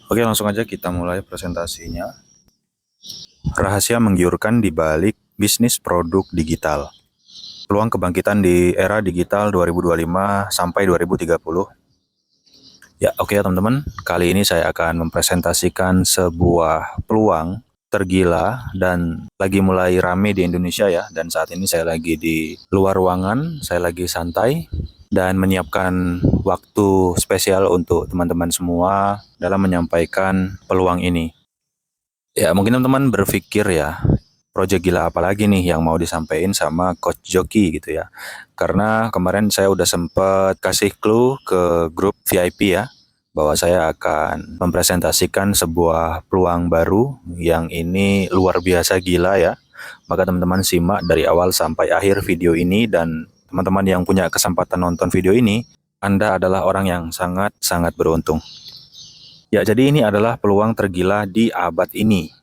Oke, langsung aja kita mulai presentasinya. Rahasia menggiurkan di balik bisnis produk digital. Peluang kebangkitan di era digital 2025 sampai 2030. Ya, oke teman-teman. Kali ini saya akan mempresentasikan sebuah peluang tergila dan lagi mulai rame di Indonesia ya. Dan saat ini saya lagi di luar ruangan, saya lagi santai dan menyiapkan waktu spesial untuk teman-teman semua dalam menyampaikan peluang ini. Ya, mungkin teman-teman berpikir ya, project gila apa lagi nih yang mau disampaikan sama Coach Joki gitu ya. Karena kemarin saya udah sempet kasih clue ke grup VIP ya, bahwa saya akan mempresentasikan sebuah peluang baru yang ini luar biasa gila ya. Maka teman-teman simak dari awal sampai akhir video ini, dan teman-teman yang punya kesempatan nonton video ini, Anda adalah orang yang sangat-sangat beruntung. Ya, jadi ini adalah peluang tergila di abad ini.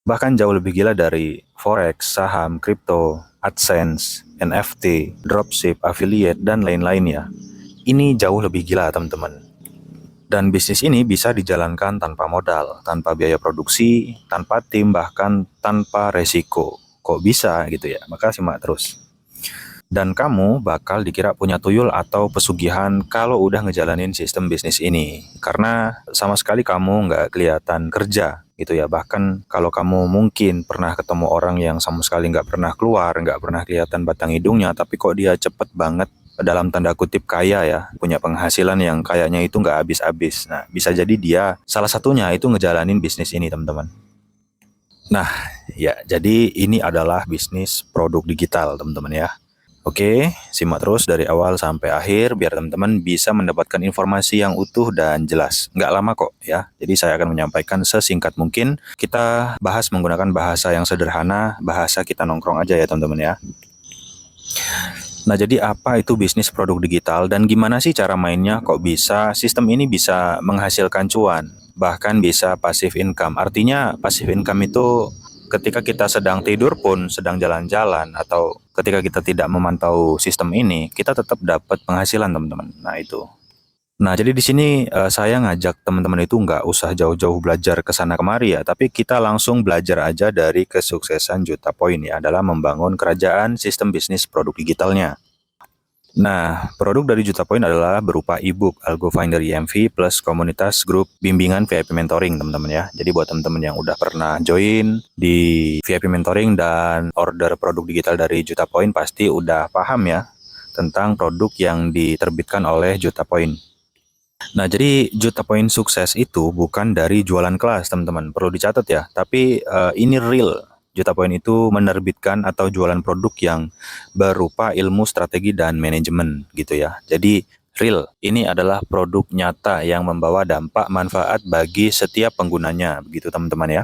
Bahkan jauh lebih gila dari forex, saham, kripto, AdSense, NFT, dropship, affiliate, dan lain-lainnya. Ini jauh lebih gila, teman-teman. Dan bisnis ini bisa dijalankan tanpa modal, tanpa biaya produksi, tanpa tim, bahkan tanpa resiko. Kok bisa gitu ya? Maka simak terus. Dan kamu bakal dikira punya tuyul atau pesugihan kalau udah ngejalanin sistem bisnis ini. Karena sama sekali kamu nggak kelihatan kerja gitu ya. Bahkan kalau kamu mungkin pernah ketemu orang yang sama sekali nggak pernah keluar, nggak pernah kelihatan batang hidungnya, tapi kok dia cepet banget dalam tanda kutip kaya ya, punya penghasilan yang kayaknya itu nggak habis-habis. Nah, bisa jadi dia salah satunya itu ngejalanin bisnis ini, teman-teman. Nah, ya jadi ini adalah bisnis produk digital, teman-teman ya. Oke, simak terus dari awal sampai akhir biar teman-teman bisa mendapatkan informasi yang utuh dan jelas. Nggak lama kok ya, jadi saya akan menyampaikan sesingkat mungkin. Kita bahas menggunakan bahasa yang sederhana, bahasa kita nongkrong aja ya teman-teman ya. Nah, jadi apa itu bisnis produk digital dan gimana sih cara mainnya? Kok bisa sistem ini bisa menghasilkan cuan, bahkan bisa passive income. Artinya passive income itu ketika kita sedang tidur pun, sedang jalan-jalan, atau ketika kita tidak memantau sistem ini, kita tetap dapat penghasilan, teman-teman. Nah, itu. Nah, jadi di sini saya ngajak teman-teman itu nggak usah jauh-jauh belajar ke sana kemari ya, tapi kita langsung belajar aja dari kesuksesan Juta Poin ya, dalam membangun kerajaan sistem bisnis produk digitalnya. Nah, produk dari Juta Poin adalah berupa e-book Algo Finder EMV plus komunitas grup bimbingan VIP mentoring, teman-teman ya. Jadi buat teman-teman yang udah pernah join di VIP mentoring dan order produk digital dari Juta Poin pasti udah paham ya tentang produk yang diterbitkan oleh Juta Poin. Nah, jadi Juta Poin sukses itu bukan dari jualan kelas, teman-teman. Perlu dicatat ya. Tapi ini real. Juta Poin itu menerbitkan atau jualan produk yang berupa ilmu strategi dan manajemen gitu ya. Jadi real, ini adalah produk nyata yang membawa dampak manfaat bagi setiap penggunanya, begitu teman-teman ya.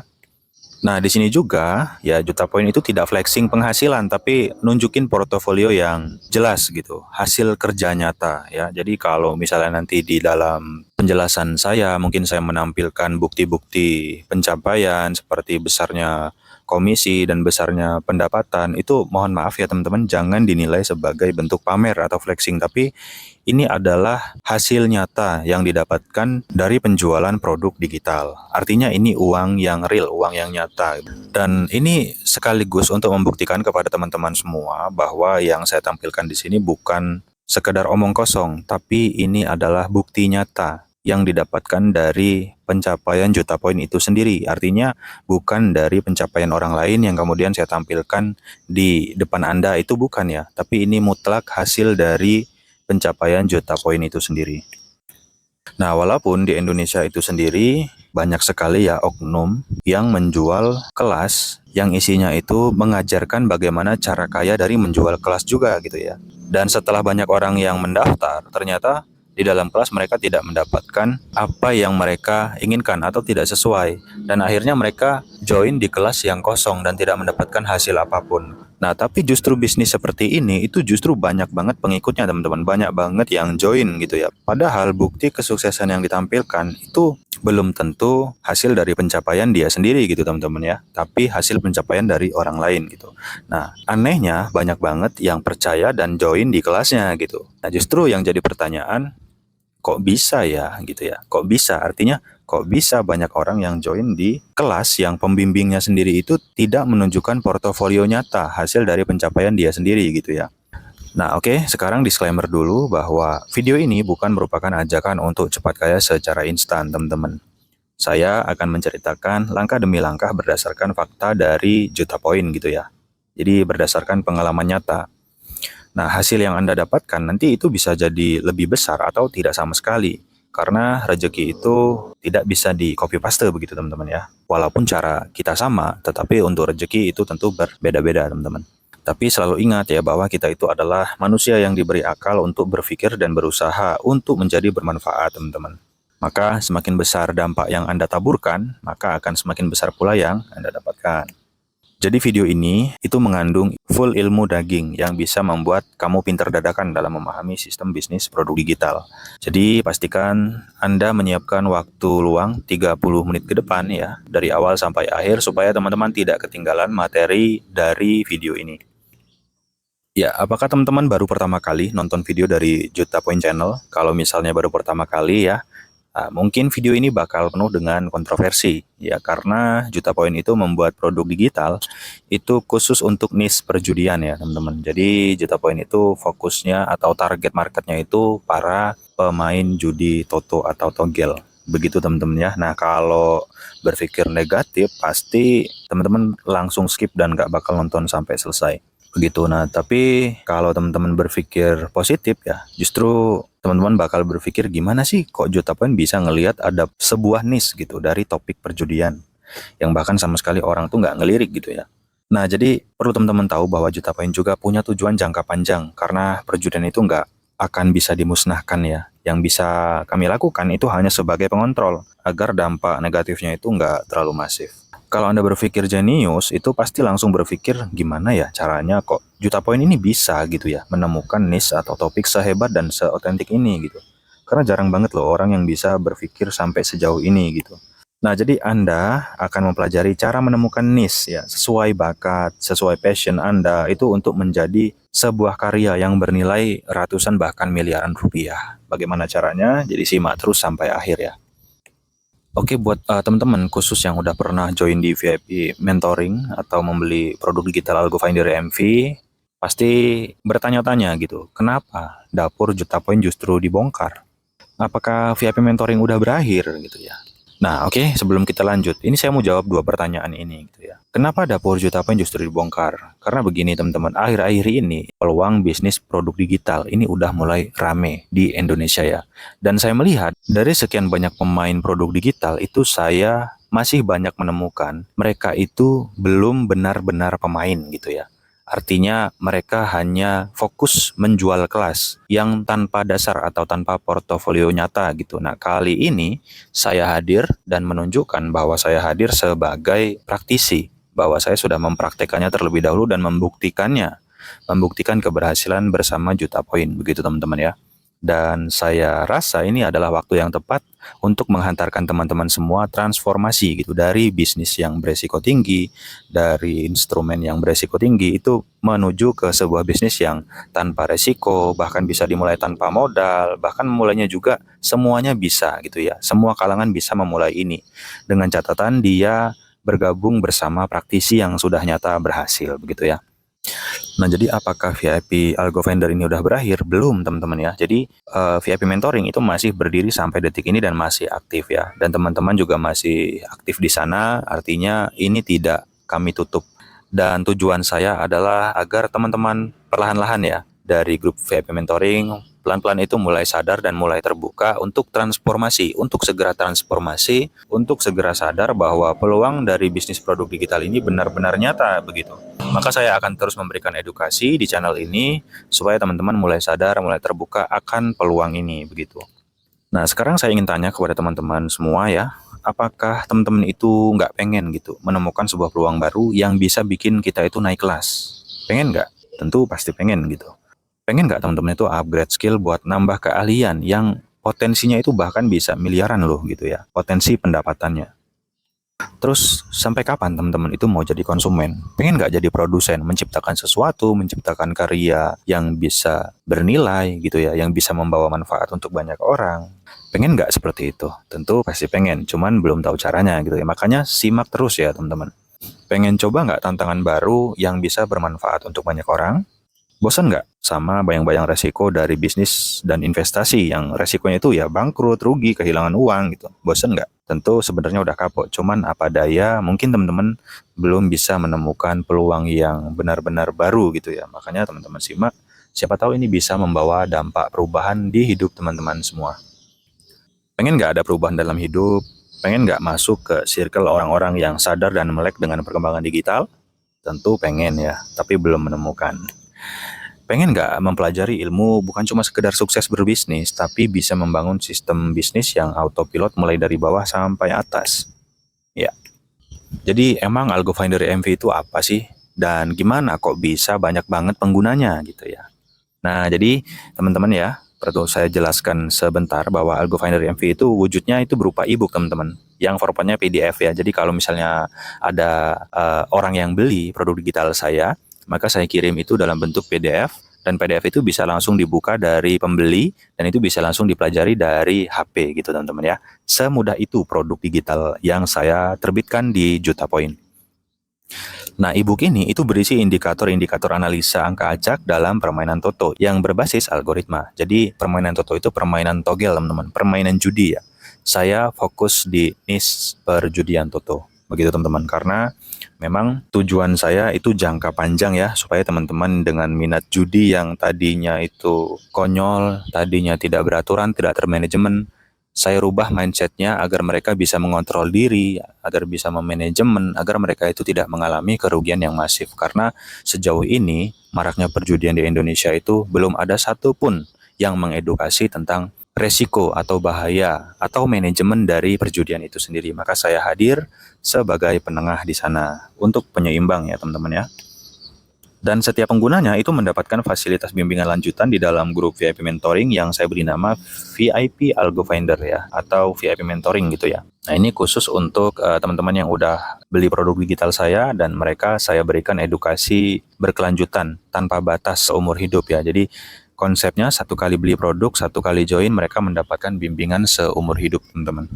Nah, di sini juga ya Juta Poin itu tidak flexing penghasilan tapi nunjukin portofolio yang jelas gitu, hasil kerja nyata ya. Jadi kalau misalnya nanti di dalam penjelasan saya mungkin saya menampilkan bukti-bukti pencapaian seperti besarnya komisi dan besarnya pendapatan, itu mohon maaf ya teman-teman, jangan dinilai sebagai bentuk pamer atau flexing, tapi ini adalah hasil nyata yang didapatkan dari penjualan produk digital. Artinya ini uang yang real, uang yang nyata. Dan ini sekaligus untuk membuktikan kepada teman-teman semua bahwa yang saya tampilkan di sini bukan sekedar omong kosong, tapi ini adalah bukti nyata yang didapatkan dari pencapaian Juta Poin itu sendiri. Artinya bukan dari pencapaian orang lain yang kemudian saya tampilkan di depan Anda, itu bukan ya. Tapi ini mutlak hasil dari pencapaian Juta Poin itu sendiri. Nah, walaupun di Indonesia itu sendiri banyak sekali ya oknum yang menjual kelas yang isinya itu mengajarkan bagaimana cara kaya dari menjual kelas juga gitu ya. Dan setelah banyak orang yang mendaftar, ternyata di dalam kelas mereka tidak mendapatkan apa yang mereka inginkan atau tidak sesuai. Dan akhirnya mereka join di kelas yang kosong dan tidak mendapatkan hasil apapun. Nah, tapi justru bisnis seperti ini itu justru banyak banget pengikutnya, teman-teman. Banyak banget yang join gitu ya. Padahal bukti kesuksesan yang ditampilkan itu belum tentu hasil dari pencapaian dia sendiri gitu, teman-teman ya. Tapi hasil pencapaian dari orang lain gitu. Nah, anehnya banyak banget yang percaya dan join di kelasnya gitu. Nah, justru yang jadi pertanyaan, kok bisa ya gitu ya. Kok bisa? Artinya kok bisa banyak orang yang join di kelas yang pembimbingnya sendiri itu tidak menunjukkan portofolio nyata hasil dari pencapaian dia sendiri gitu ya. Nah, oke, sekarang disclaimer dulu bahwa video ini bukan merupakan ajakan untuk cepat kaya secara instan, teman-teman. Saya akan menceritakan langkah demi langkah berdasarkan fakta dari Juta Poin gitu ya. Jadi berdasarkan pengalaman nyata. Nah, hasil yang Anda dapatkan nanti itu bisa jadi lebih besar atau tidak sama sekali. Karena rezeki itu tidak bisa di copy paste begitu teman-teman ya. Walaupun cara kita sama, tetapi untuk rezeki itu tentu berbeda-beda teman-teman. Tapi selalu ingat ya bahwa kita itu adalah manusia yang diberi akal untuk berpikir dan berusaha untuk menjadi bermanfaat teman-teman. Maka semakin besar dampak yang Anda taburkan, maka akan semakin besar pula yang Anda dapatkan. Jadi video ini itu mengandung full ilmu daging yang bisa membuat kamu pintar dadakan dalam memahami sistem bisnis produk digital. Jadi pastikan Anda menyiapkan waktu luang 30 menit ke depan ya, dari awal sampai akhir supaya teman-teman tidak ketinggalan materi dari video ini. Ya, apakah teman-teman baru pertama kali nonton video dari Juta Point Channel? Kalau misalnya baru pertama kali ya, mungkin video ini bakal penuh dengan kontroversi ya karena Juta Poin itu membuat produk digital itu khusus untuk niche perjudian ya teman-teman. Jadi Juta Poin itu fokusnya atau target marketnya itu para pemain judi toto atau togel. Begitu teman-teman ya. Nah, kalau berpikir negatif pasti teman-teman langsung skip dan gak bakal nonton sampai selesai. Begitu. Nah, tapi kalau teman-teman berpikir positif ya, justru teman-teman bakal berpikir gimana sih kok Juta Poin bisa ngelihat ada sebuah niche gitu dari topik perjudian yang bahkan sama sekali orang tuh nggak ngelirik gitu ya. Nah, jadi perlu teman-teman tahu bahwa Juta Poin juga punya tujuan jangka panjang karena perjudian itu nggak akan bisa dimusnahkan ya. Yang bisa kami lakukan itu hanya sebagai pengontrol agar dampak negatifnya itu nggak terlalu masif. Kalau Anda berpikir jenius, itu pasti langsung berpikir gimana ya caranya kok Juta Poin ini bisa gitu ya menemukan niche atau topik sehebat dan seotentik ini gitu. Karena jarang banget loh orang yang bisa berpikir sampai sejauh ini gitu. Nah, jadi Anda akan mempelajari cara menemukan niche ya, sesuai bakat, sesuai passion Anda itu untuk menjadi sebuah karya yang bernilai ratusan bahkan miliaran rupiah. Bagaimana caranya? Jadi simak terus sampai akhir ya. Oke, buat teman-teman khusus yang udah pernah join di VIP mentoring atau membeli produk digital Algo Finder MV, pasti bertanya-tanya gitu, kenapa dapur Juta Poin justru dibongkar? Apakah VIP mentoring udah berakhir gitu ya? Nah, oke, sebelum kita lanjut, ini saya mau jawab dua pertanyaan ini gitu ya. Kenapa dapur Juta Poin justru dibongkar? Karena begini teman-teman, akhir-akhir ini peluang bisnis produk digital ini udah mulai rame di Indonesia ya. Dan saya melihat dari sekian banyak pemain produk digital itu saya masih banyak menemukan mereka itu belum benar-benar pemain gitu ya. Artinya mereka hanya fokus menjual kelas yang tanpa dasar atau tanpa portofolio nyata gitu. Nah, kali ini saya hadir dan menunjukkan bahwa saya hadir sebagai praktisi, bahwa saya sudah mempraktekannya terlebih dahulu dan membuktikannya, membuktikan keberhasilan bersama Juta Poin, begitu teman-teman ya. Dan saya rasa ini adalah waktu yang tepat untuk menghantarkan teman-teman semua transformasi gitu dari bisnis yang beresiko tinggi, dari instrumen yang beresiko tinggi itu menuju ke sebuah bisnis yang tanpa resiko, bahkan bisa dimulai tanpa modal, bahkan mulainya juga semuanya bisa gitu ya. Semua kalangan bisa memulai ini dengan catatan dia bergabung bersama praktisi yang sudah nyata berhasil begitu ya. Nah, jadi apakah VIP Algo Vendor ini udah berakhir? Belum, teman-teman ya. Jadi VIP Mentoring itu masih berdiri sampai detik ini dan masih aktif ya. Dan teman-teman juga masih aktif di sana, artinya ini tidak kami tutup. Dan tujuan saya adalah agar teman-teman perlahan-lahan ya, dari grup VIP Mentoring, pelan-pelan itu mulai sadar dan mulai terbuka untuk transformasi, untuk segera transformasi, untuk segera sadar bahwa peluang dari bisnis produk digital ini benar-benar nyata begitu. Maka saya akan terus memberikan edukasi di channel ini supaya teman-teman mulai sadar, mulai terbuka akan peluang ini begitu. Nah, sekarang saya ingin tanya kepada teman-teman semua ya, apakah teman-teman itu nggak pengen gitu menemukan sebuah peluang baru yang bisa bikin kita itu naik kelas? Pengen nggak? Tentu pasti pengen gitu. Pengen nggak teman-teman itu upgrade skill buat nambah keahlian yang potensinya itu bahkan bisa miliaran loh gitu ya, potensi pendapatannya. Terus sampai kapan teman-teman itu mau jadi konsumen? Pengen nggak jadi produsen, menciptakan sesuatu, menciptakan karya yang bisa bernilai gitu ya, yang bisa membawa manfaat untuk banyak orang? Pengen nggak seperti itu? Tentu pasti pengen, cuman belum tahu caranya gitu ya. Makanya simak terus ya teman-teman. Pengen coba nggak tantangan baru yang bisa bermanfaat untuk banyak orang? Bosan nggak sama bayang-bayang resiko dari bisnis dan investasi yang resikonya itu ya bangkrut, rugi, kehilangan uang gitu? Bosan nggak? Tentu sebenarnya udah kapok, cuman apa daya mungkin teman-teman belum bisa menemukan peluang yang benar-benar baru gitu ya. Makanya teman-teman simak, siapa tahu ini bisa membawa dampak perubahan di hidup teman-teman semua. Pengen nggak ada perubahan dalam hidup? Pengen nggak masuk ke circle orang-orang yang sadar dan melek dengan perkembangan digital? Tentu pengen ya, tapi belum menemukan. Pengen nggak mempelajari ilmu bukan cuma sekedar sukses berbisnis, tapi bisa membangun sistem bisnis yang autopilot mulai dari bawah sampai atas? Ya, jadi emang Algo Finder MV itu apa sih? Dan gimana kok bisa banyak banget penggunanya gitu ya? Nah, jadi teman-teman ya, perlu saya jelaskan sebentar bahwa Algo Finder MV itu wujudnya itu berupa e-book teman-teman, yang formatnya PDF ya. Jadi kalau misalnya ada orang yang beli produk digital saya, maka saya kirim itu dalam bentuk PDF, dan PDF itu bisa langsung dibuka dari pembeli, dan itu bisa langsung dipelajari dari HP gitu teman-teman ya. Semudah itu produk digital yang saya terbitkan di Juta Poin. Nah, e-book ini itu berisi indikator-indikator analisa angka acak dalam permainan Toto yang berbasis algoritma. Jadi, permainan Toto itu permainan togel, teman-teman, permainan judi ya. Saya fokus di niche perjudian Toto. Begitu, teman-teman, karena memang tujuan saya itu jangka panjang ya, supaya teman-teman dengan minat judi yang tadinya itu konyol, tadinya tidak beraturan, tidak termanajemen, saya rubah mindsetnya agar mereka bisa mengontrol diri, agar bisa memanajemen, agar mereka itu tidak mengalami kerugian yang masif. Karena sejauh ini, maraknya perjudian di Indonesia itu belum ada satupun yang mengedukasi tentang resiko atau bahaya atau manajemen dari perjudian itu sendiri. Maka saya hadir sebagai penengah di sana untuk penyeimbang ya teman-teman ya. Dan setiap penggunanya itu mendapatkan fasilitas bimbingan lanjutan di dalam grup VIP Mentoring yang saya beri nama VIP Algo Finder ya, atau VIP Mentoring gitu ya. Nah, ini khusus untuk teman-teman yang udah beli produk digital saya, dan mereka saya berikan edukasi berkelanjutan tanpa batas seumur hidup ya. Jadi konsepnya satu kali beli produk, satu kali join, mereka mendapatkan bimbingan seumur hidup teman-teman.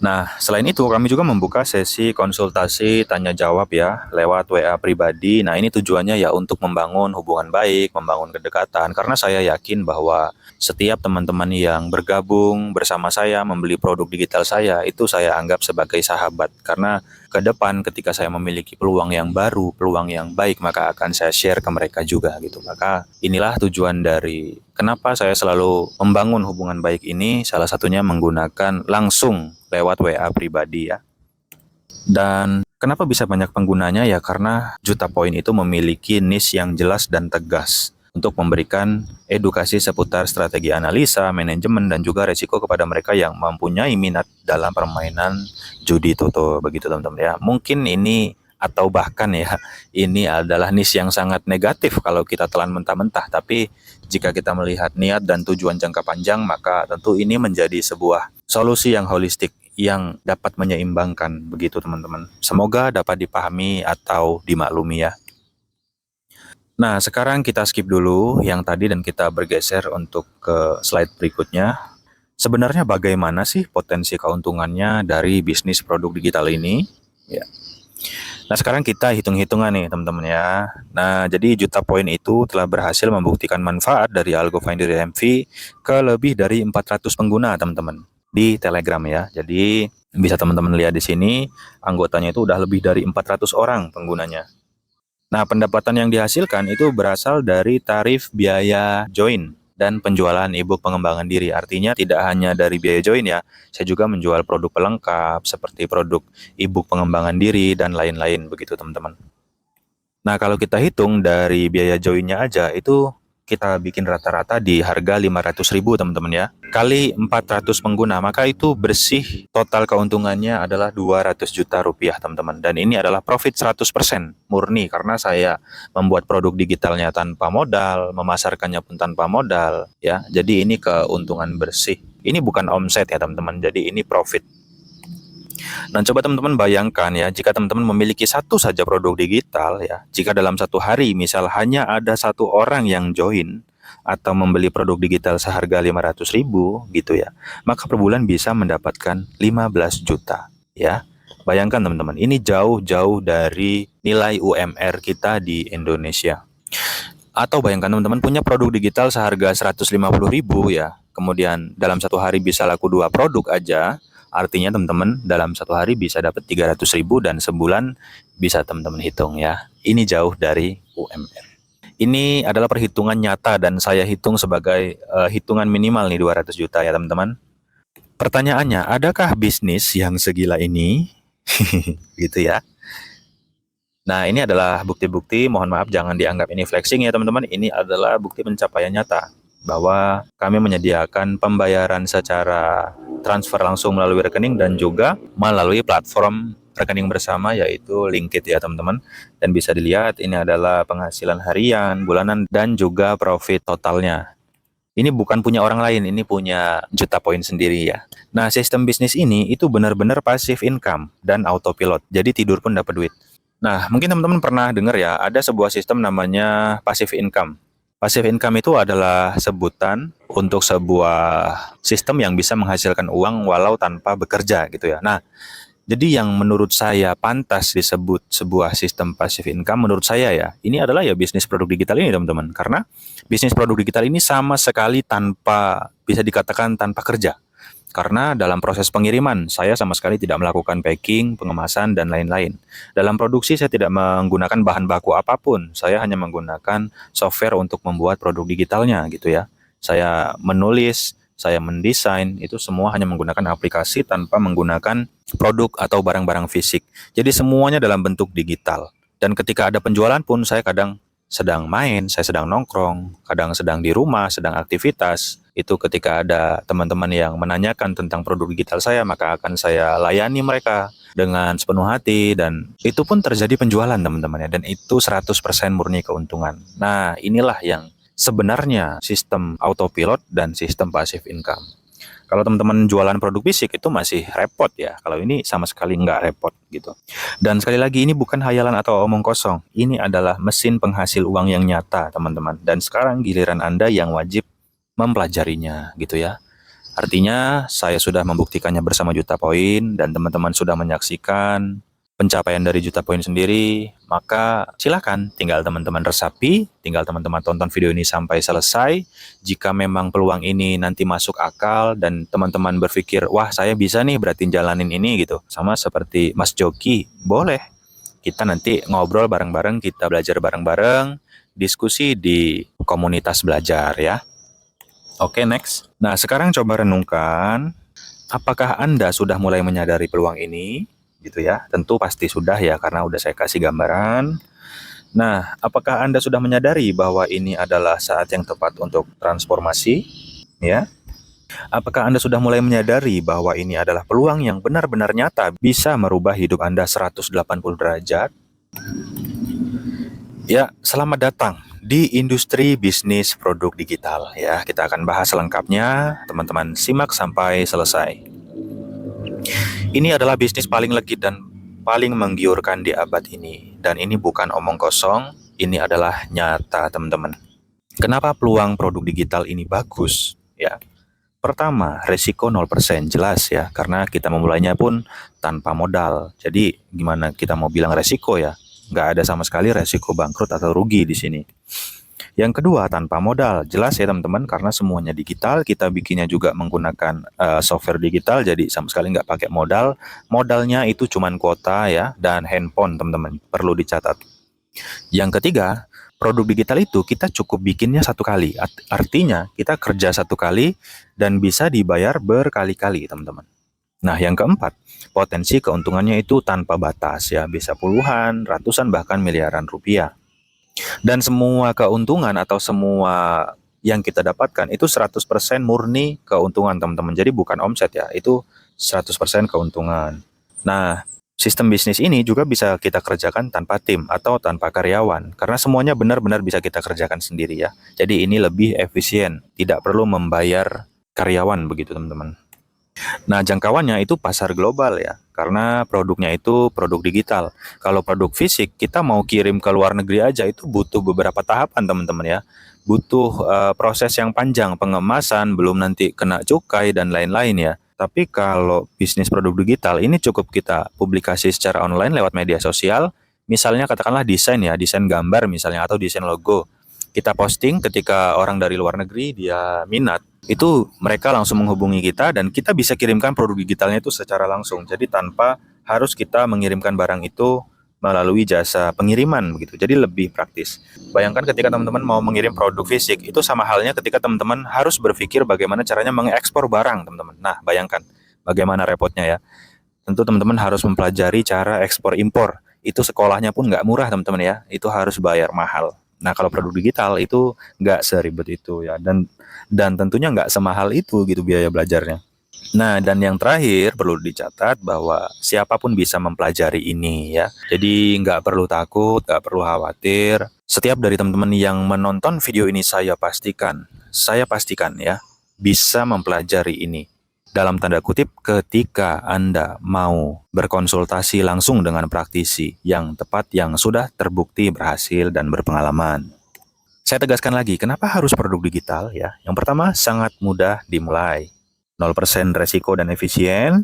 Nah, selain itu kami juga membuka sesi konsultasi tanya jawab ya lewat WA pribadi. Nah, ini tujuannya ya untuk membangun hubungan baik, membangun kedekatan, karena saya yakin bahwa setiap teman-teman yang bergabung bersama saya membeli produk digital saya itu saya anggap sebagai sahabat, karena ke depan ketika saya memiliki peluang yang baru, peluang yang baik, maka akan saya share ke mereka juga gitu. Maka inilah tujuan dari kenapa saya selalu membangun hubungan baik ini, salah satunya menggunakan langsung lewat WA pribadi ya. Dan kenapa bisa banyak penggunanya ya, karena Juta Poin itu memiliki niche yang jelas dan tegas untuk memberikan edukasi seputar strategi analisa, manajemen, dan juga resiko kepada mereka yang mempunyai minat dalam permainan judi Toto begitu teman-teman ya. Mungkin ini atau bahkan ya ini adalah niche yang sangat negatif kalau kita telan mentah-mentah, tapi jika kita melihat niat dan tujuan jangka panjang, maka tentu ini menjadi sebuah solusi yang holistik yang dapat menyeimbangkan begitu teman-teman. Semoga dapat dipahami atau dimaklumi ya. Nah, sekarang kita skip dulu yang tadi dan kita bergeser untuk ke slide berikutnya. Sebenarnya bagaimana sih potensi keuntungannya dari bisnis produk digital ini? Ya. Nah, sekarang kita hitung-hitungan nih teman-teman ya. Nah, jadi Juta Poin itu telah berhasil membuktikan manfaat dari Algo Finder MV ke lebih dari 400 pengguna teman-teman di Telegram ya. Jadi bisa teman-teman lihat di sini, anggotanya itu udah lebih dari 400 orang penggunanya. Nah, pendapatan yang dihasilkan itu berasal dari tarif biaya join dan penjualan e-book pengembangan diri. Artinya tidak hanya dari biaya join ya, saya juga menjual produk pelengkap seperti produk e-book pengembangan diri dan lain-lain begitu teman-teman. Nah, kalau kita hitung dari biaya joinnya aja itu kita bikin rata-rata di harga 500.000 teman-teman ya. Kali 400 pengguna, maka itu bersih total keuntungannya adalah 200 juta rupiah teman-teman. Dan ini adalah profit 100% murni karena saya membuat produk digitalnya tanpa modal, memasarkannya pun tanpa modal ya. Jadi ini keuntungan bersih. Ini bukan omset ya teman-teman, jadi ini profit. Nah, coba teman-teman bayangkan ya, jika teman-teman memiliki satu saja produk digital ya, jika dalam satu hari misal hanya ada satu orang yang join atau membeli produk digital seharga 500.000 gitu ya, maka per bulan bisa mendapatkan 15 juta ya. Bayangkan teman-teman, ini jauh-jauh dari nilai UMR kita di Indonesia. Atau bayangkan teman-teman punya produk digital seharga 150.000 ya, kemudian dalam satu hari bisa laku 2 produk aja, artinya teman-teman dalam satu hari bisa dapat 300.000 dan sebulan bisa teman-teman hitung ya. Ini jauh dari UMR. Ini adalah perhitungan nyata dan saya hitung sebagai hitungan minimal nih 200 juta ya teman-teman. Pertanyaannya, adakah bisnis yang segila ini? Gitu ya. Nah, ini adalah bukti-bukti, mohon maaf jangan dianggap ini flexing ya teman-teman. Ini adalah bukti pencapaian nyata bahwa kami menyediakan pembayaran secara transfer langsung melalui rekening dan juga melalui platform rekening bersama yaitu Linkit ya teman-teman. Dan bisa dilihat ini adalah penghasilan harian, bulanan, dan juga profit totalnya. Ini bukan punya orang lain, ini punya Juta Poin sendiri ya. Nah, sistem bisnis ini itu benar-benar passive income dan autopilot. Jadi tidur pun dapat duit. Nah, mungkin teman-teman pernah dengar ya, ada sebuah sistem namanya passive income. Passive income itu adalah sebutan untuk sebuah sistem yang bisa menghasilkan uang walau tanpa bekerja gitu ya. Nah, jadi yang menurut saya pantas disebut sebuah sistem passive income menurut saya ya, ini adalah ya bisnis produk digital ini teman-teman. Karena bisnis produk digital ini sama sekali tanpa, bisa dikatakan tanpa kerja. Karena dalam proses pengiriman, saya sama sekali tidak melakukan packing, pengemasan, dan lain-lain. Dalam produksi, saya tidak menggunakan bahan baku apapun. Saya hanya menggunakan software untuk membuat produk digitalnya gitu ya. Saya menulis, saya mendesain, itu semua hanya menggunakan aplikasi tanpa menggunakan produk atau barang-barang fisik. Jadi semuanya dalam bentuk digital. Dan ketika ada penjualan pun, saya kadang sedang main, saya sedang nongkrong, kadang sedang di rumah, sedang aktivitas. Itu ketika ada teman-teman yang menanyakan tentang produk digital saya, maka akan saya layani mereka dengan sepenuh hati dan itu pun terjadi penjualan teman-teman ya, dan itu 100% murni keuntungan. Nah, inilah yang sebenarnya sistem autopilot dan sistem passive income. Kalau teman-teman jualan produk fisik itu masih repot ya. Kalau ini sama sekali nggak repot gitu. Dan sekali lagi ini bukan hayalan atau omong kosong. Ini adalah mesin penghasil uang yang nyata teman-teman. Dan sekarang giliran Anda yang wajib mempelajarinya gitu ya. Artinya saya sudah membuktikannya bersama Juta Poin dan teman-teman sudah menyaksikan pencapaian dari Juta Poin sendiri, maka silakan tinggal teman-teman resapi, tinggal teman-teman tonton video ini sampai selesai. Jika memang peluang ini nanti masuk akal dan teman-teman berpikir, wah saya bisa nih berarti jalanin ini gitu. Sama seperti Mas Joki, boleh. Kita nanti ngobrol bareng-bareng, kita belajar bareng-bareng, diskusi di komunitas belajar ya. Oke, next. Nah, sekarang coba renungkan, apakah Anda sudah mulai menyadari peluang ini? Gitu ya, tentu pasti sudah ya, karena udah saya kasih gambaran. Nah, apakah Anda sudah menyadari bahwa ini adalah saat yang tepat untuk transformasi? Ya, apakah Anda sudah mulai menyadari bahwa ini adalah peluang yang benar-benar nyata bisa merubah hidup Anda 180 derajat? Ya, selamat datang di industri bisnis produk digital ya. Kita akan bahas selengkapnya, teman-teman simak sampai selesai. Ini adalah bisnis paling legit dan paling menggiurkan di abad ini. Dan ini bukan omong kosong, ini adalah nyata teman-teman. Kenapa peluang produk digital ini bagus? Ya, pertama, resiko 0% jelas ya, karena kita memulainya pun tanpa modal. Jadi gimana kita mau bilang resiko ya? Nggak ada sama sekali resiko bangkrut atau rugi di sini. Yang kedua, tanpa modal. Jelas ya teman-teman, karena semuanya digital, kita bikinnya juga menggunakan software digital, jadi sama sekali nggak pakai modal. Modalnya itu cuman kuota ya, dan handphone teman-teman, perlu dicatat. Yang ketiga, produk digital itu kita cukup bikinnya satu kali. Artinya, kita kerja satu kali dan bisa dibayar berkali-kali teman-teman. Nah, yang keempat, potensi keuntungannya itu tanpa batas ya, bisa puluhan, ratusan, bahkan miliaran rupiah. Dan semua keuntungan atau semua yang kita dapatkan itu 100% murni keuntungan teman-teman. Jadi bukan omset ya, itu 100% keuntungan. Nah, sistem bisnis ini juga bisa kita kerjakan tanpa tim atau tanpa karyawan. Karena semuanya benar-benar bisa kita kerjakan sendiri ya. Jadi ini lebih efisien, tidak perlu membayar karyawan begitu teman-teman. Nah, jangkauannya itu pasar global ya, karena produknya itu produk digital. Kalau produk fisik, kita mau kirim ke luar negeri aja itu butuh beberapa tahapan, teman-teman ya. Butuh proses yang panjang, pengemasan, belum nanti kena cukai dan lain-lain ya. Tapi kalau bisnis produk digital ini cukup kita publikasi secara online lewat media sosial, misalnya katakanlah desain ya, desain gambar misalnya atau desain logo. Kita posting ketika orang dari luar negeri dia minat, itu mereka langsung menghubungi kita dan kita bisa kirimkan produk digitalnya itu secara langsung. Jadi tanpa harus kita mengirimkan barang itu melalui jasa pengiriman begitu. Jadi lebih praktis. Bayangkan ketika teman-teman mau mengirim produk fisik, itu sama halnya ketika teman-teman harus berpikir bagaimana caranya mengekspor barang, teman-teman. Nah, bayangkan bagaimana repotnya ya. Tentu teman-teman harus mempelajari cara ekspor impor. Itu sekolahnya pun nggak murah, teman-teman ya. Itu harus bayar mahal. Nah, kalau produk digital itu nggak seribet itu ya, dan tentunya nggak semahal itu gitu biaya belajarnya. Nah, dan yang terakhir perlu dicatat bahwa siapapun bisa mempelajari ini ya. Jadi nggak perlu takut, nggak perlu khawatir. Setiap dari teman-teman yang menonton video ini saya pastikan ya, bisa mempelajari ini. Dalam tanda kutip, ketika Anda mau berkonsultasi langsung dengan praktisi yang tepat, yang sudah terbukti berhasil dan berpengalaman. Saya tegaskan lagi, kenapa harus produk digital ya? Yang pertama, sangat mudah dimulai. 0% resiko dan efisien,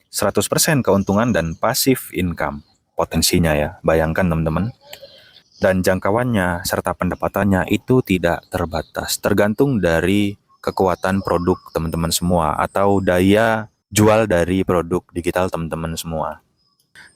100% keuntungan dan pasif income. Potensinya ya, bayangkan teman-teman. Dan jangkauannya serta pendapatannya itu tidak terbatas, tergantung dari kekuatan produk teman-teman semua atau daya jual dari produk digital teman-teman semua.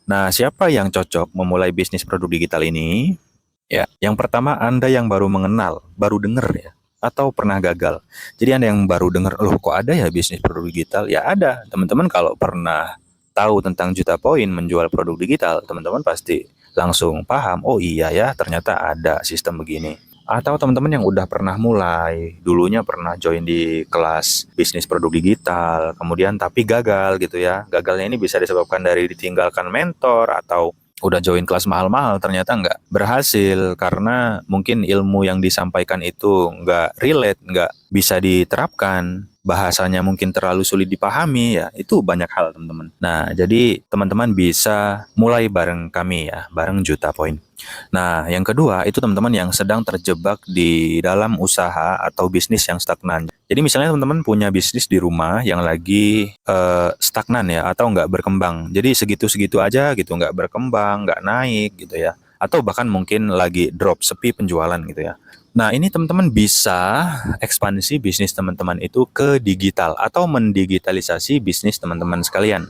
Nah, siapa yang cocok memulai bisnis produk digital ini? Ya, yang pertama Anda yang baru mengenal, baru dengar ya, atau pernah gagal. Jadi Anda yang baru dengar, loh kok ada ya bisnis produk digital? Ya ada, teman-teman kalau pernah tahu tentang Juta Poin menjual produk digital, teman-teman pasti langsung paham, oh iya ya ternyata ada sistem begini. Atau teman-teman yang udah pernah mulai, dulunya pernah join di kelas bisnis produk digital, kemudian tapi gagal gitu ya. Gagalnya ini bisa disebabkan dari ditinggalkan mentor atau udah join kelas mahal-mahal ternyata nggak berhasil karena mungkin ilmu yang disampaikan itu nggak relate, nggak bisa diterapkan, bahasanya mungkin terlalu sulit dipahami ya, itu banyak hal teman-teman. Nah, jadi teman-teman bisa mulai bareng kami ya, bareng Juta Poin. Nah, yang kedua itu teman-teman yang sedang terjebak di dalam usaha atau bisnis yang stagnan. Jadi misalnya teman-teman punya bisnis di rumah yang lagi stagnan ya atau nggak berkembang. Jadi segitu-segitu aja gitu, nggak berkembang, nggak naik gitu ya. Atau bahkan mungkin lagi drop, sepi penjualan gitu ya. Nah, ini teman-teman bisa ekspansi bisnis teman-teman itu ke digital atau mendigitalisasi bisnis teman-teman sekalian.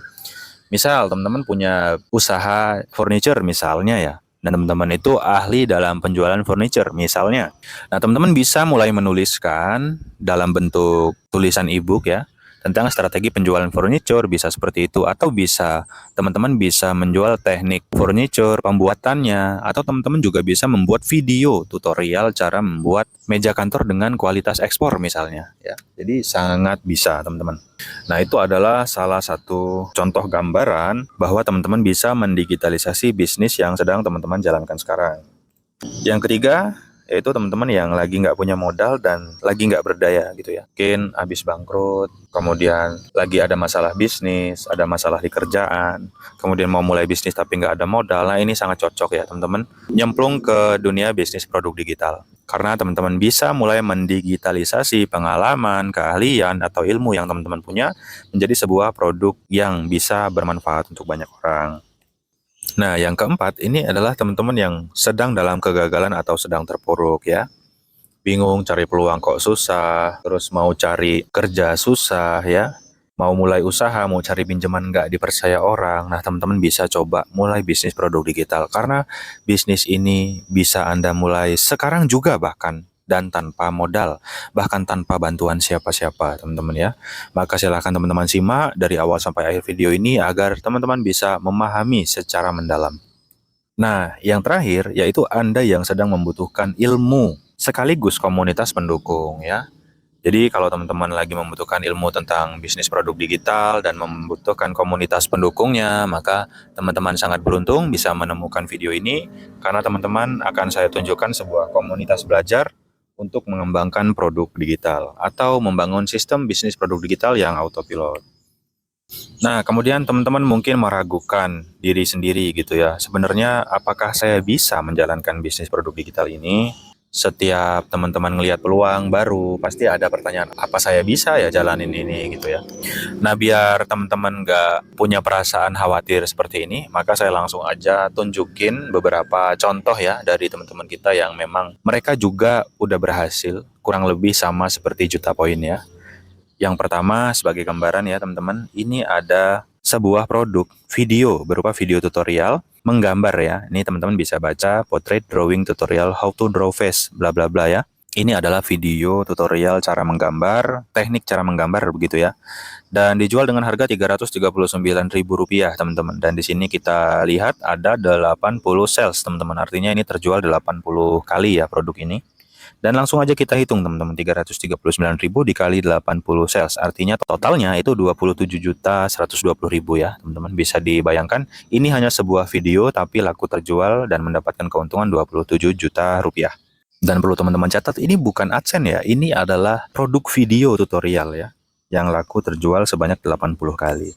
Misal teman-teman punya usaha furniture misalnya ya, dan teman-teman itu ahli dalam penjualan furniture misalnya. Nah, teman-teman bisa mulai menuliskan dalam bentuk tulisan e-book ya, tentang strategi penjualan furniture, bisa seperti itu. Atau bisa teman-teman bisa menjual teknik furniture, pembuatannya. Atau teman-teman juga bisa membuat video tutorial cara membuat meja kantor dengan kualitas ekspor misalnya ya. Jadi sangat bisa teman-teman. Nah, itu adalah salah satu contoh gambaran bahwa teman-teman bisa mendigitalisasi bisnis yang sedang teman-teman jalankan sekarang. Yang ketiga, yaitu teman-teman yang lagi nggak punya modal dan lagi nggak berdaya gitu ya. Mungkin habis bangkrut, kemudian lagi ada masalah bisnis, ada masalah di kerjaan, kemudian mau mulai bisnis tapi nggak ada modal. Nah, ini sangat cocok ya teman-teman, nyemplung ke dunia bisnis produk digital. Karena teman-teman bisa mulai mendigitalisasi pengalaman, keahlian, atau ilmu yang teman-teman punya menjadi sebuah produk yang bisa bermanfaat untuk banyak orang. Nah, yang keempat ini adalah teman-teman yang sedang dalam kegagalan atau sedang terpuruk ya. Bingung cari peluang kok susah, terus mau cari kerja susah ya. Mau mulai usaha, mau cari pinjaman nggak dipercaya orang. Nah, teman-teman bisa coba mulai bisnis produk digital. Karena bisnis ini bisa Anda mulai sekarang juga bahkan. Dan tanpa modal, bahkan tanpa bantuan siapa-siapa teman-teman ya. Maka silakan teman-teman simak dari awal sampai akhir video ini agar teman-teman bisa memahami secara mendalam. Nah, yang terakhir yaitu Anda yang sedang membutuhkan ilmu sekaligus komunitas pendukung ya. Jadi kalau teman-teman lagi membutuhkan ilmu tentang bisnis produk digital dan membutuhkan komunitas pendukungnya, maka teman-teman sangat beruntung bisa menemukan video ini karena teman-teman akan saya tunjukkan sebuah komunitas belajar untuk mengembangkan produk digital atau membangun sistem bisnis produk digital yang autopilot. Nah, kemudian teman-teman mungkin meragukan diri sendiri gitu ya. Sebenarnya apakah saya bisa menjalankan bisnis produk digital ini? Setiap teman-teman ngelihat peluang baru, pasti ada pertanyaan, apa saya bisa ya jalanin ini gitu ya. Nah, biar teman-teman nggak punya perasaan khawatir seperti ini, maka saya langsung aja tunjukin beberapa contoh ya dari teman-teman kita yang memang mereka juga udah berhasil, kurang lebih sama seperti Juta Poin ya. Yang pertama, sebagai gambaran ya teman-teman, ini ada sebuah produk video berupa video tutorial menggambar ya. Ini teman-teman bisa baca portrait drawing tutorial how to draw face bla bla bla ya. Ini adalah video tutorial cara menggambar, teknik cara menggambar begitu ya. Dan dijual dengan harga Rp339.000 teman-teman. Dan di sini kita lihat ada 80 sales teman-teman. Artinya ini terjual 80 kali ya produk ini. Dan langsung aja kita hitung teman-teman, 339.000 dikali 80 sales. Artinya totalnya itu 27.120.000 ya teman-teman. Bisa dibayangkan ini hanya sebuah video tapi laku terjual dan mendapatkan keuntungan 27 juta rupiah. Dan perlu teman-teman catat, ini bukan AdSense ya, ini adalah produk video tutorial ya, yang laku terjual sebanyak 80 kali.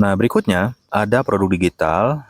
Nah, berikutnya ada produk digital,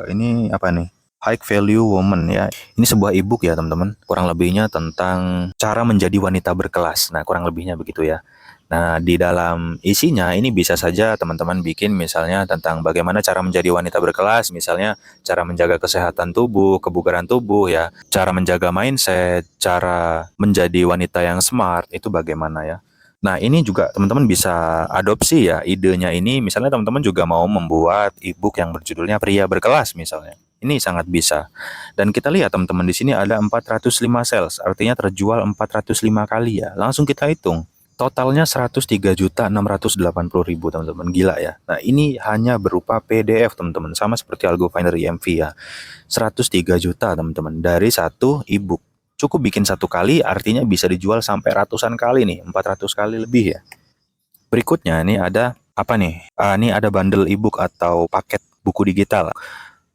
ini apa nih? High Value Woman ya. Ini sebuah e-book ya teman-teman. Kurang lebihnya tentang cara menjadi wanita berkelas. Nah, kurang lebihnya begitu ya. Nah, di dalam isinya ini bisa saja teman-teman bikin misalnya tentang bagaimana cara menjadi wanita berkelas, misalnya cara menjaga kesehatan tubuh, kebugaran tubuh ya, cara menjaga mindset, cara menjadi wanita yang smart, itu bagaimana ya. Nah, ini juga teman-teman bisa adopsi ya idenya ini. Misalnya teman-teman juga mau membuat e-book yang berjudulnya Pria Berkelas misalnya. Ini sangat bisa. Dan kita lihat teman-teman di sini ada 405 sales, artinya terjual 405 kali ya. Langsung kita hitung. Totalnya 103.680.000 teman-teman. Gila ya. Nah, ini hanya berupa PDF teman-teman, sama seperti Algo Finder EMV ya. 103 juta teman-teman dari satu e-book. Cukup bikin satu kali artinya bisa dijual sampai ratusan kali nih, 400 kali lebih ya. Berikutnya ini ada apa nih? Ini ada bundle e-book atau paket buku digital.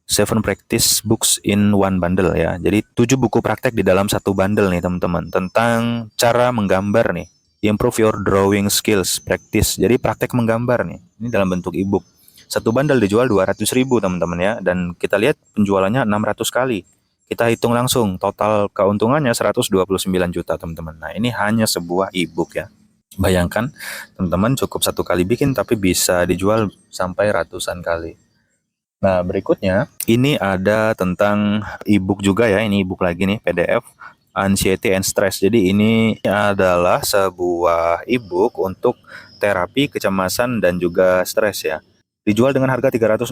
7 practice books in one bundle ya. Jadi 7 buku praktek di dalam satu bundle nih teman-teman. Tentang cara menggambar nih. Improve your drawing skills practice. Jadi praktek menggambar nih. Ini dalam bentuk e-book. Satu bundle dijual 200.000 teman-teman ya. Dan kita lihat penjualannya 600 kali. Kita hitung langsung. Total keuntungannya 129 juta teman-teman. Nah, ini hanya sebuah e-book ya. Bayangkan teman-teman cukup satu kali bikin tapi bisa dijual sampai ratusan kali. Nah, berikutnya ini ada tentang e-book juga ya. Ini e-book lagi nih, PDF Anxiety and Stress. Jadi ini adalah sebuah e-book untuk terapi kecemasan dan juga stres ya. Dijual dengan harga 360.000